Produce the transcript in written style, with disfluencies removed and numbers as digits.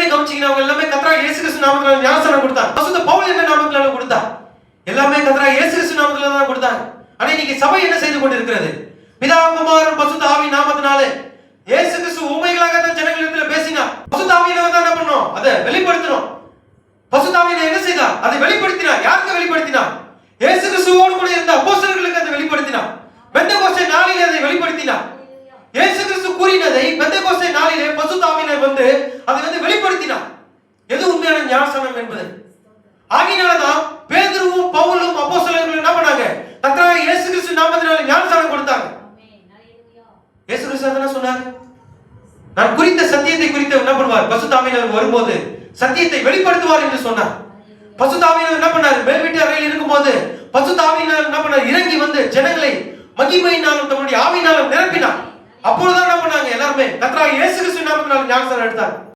எல்லாருமே கவனிச்சீங்கன்னா அவங்க எல்லாமே கர்த்தராகிய இயேசு கிறிஸ்து நாமத்தினால ஞானஸ்நானம் கொடுத்தாங்க. பரிசுத்த பவுல் என்ன நாமத்தினால கொடுத்தா? எல்லாமே கர்த்தராகிய இயேசு கிறிஸ்து நாமத்தினால தான் கொடுத்தாங்க. ஆனா இன்னைக்கு சபை என்ன செய்து கொண்டிருக்கிறது? பிதா குமாரன் பரிசுத்த ஆவி நாமத்தினாலே இயேசு கிறிஸ்து உண்மைகளாக தான் ஜனங்களிடத்துல பேசினார். பரிசுத்த ஆவியினால தான் என்ன பண்ணோம்? அதை வெளிப்படுத்தணும். பரிசுத்த ஆவியினால என்ன செய்தார்? அதை வெளிப்படுத்தினார். யாருக்கு வெளிப்படுத்தினார்? இயேசு கிறிஸ்துவோடு கூட இருந்த அப்போஸ்தலர்களுக்கு அதை வெளிப்படுத்தினார். பெந்தெகோஸ்தே நாளிலே அதை வெளிப்படுத்தினார். இயேசு கிறிஸ்து கூறினதை பெந்தெகோஸ்தே நாளிலே பரிசுத்த ஆவியினர் வந்து அதை வெளிப்படுத்தினார். எது உண்மையான ஞானஸ்நானம் என்பது. ஆகினால்தான் பேதுருவும் பவுலும் அப்போஸ்தலர்களும் என்ன பண்ணாங்க? கர்த்தராகிய இயேசு கிறிஸ்து நாமத்தினால ஞானஸ்நானம் கொடுத்தாங்க. இயேசு கிறிஸ்து என்ன சொன்னார்? நான் குறித்த சத்தியத்தை குறித்து என்ன பண்ணுவார்? பரிசுத்த ஆவியானவர் வரும்போது சத்தியத்தை வெளிப்படுத்துவார் என்று சொன்னார். பரிசுத்த ஆவியானவர் என்ன பண்ணார்? மேல் வீட்டு அறையில் இருக்கும்போது பரிசுத்த ஆவியானவர் என்ன பண்ணார்? இறங்கி வந்து ஜனங்களை மகிமையினாலும் தம்முடைய ஆவியினாலும் நிரப்பினார். அப்பொழுதுதான் என்ன பண்ணாங்க? எல்லாரும் கர்த்தராகிய இயேசு கிறிஸ்து நாமத்தினால ஞானஸ்நானம் எடுத்தாங்க.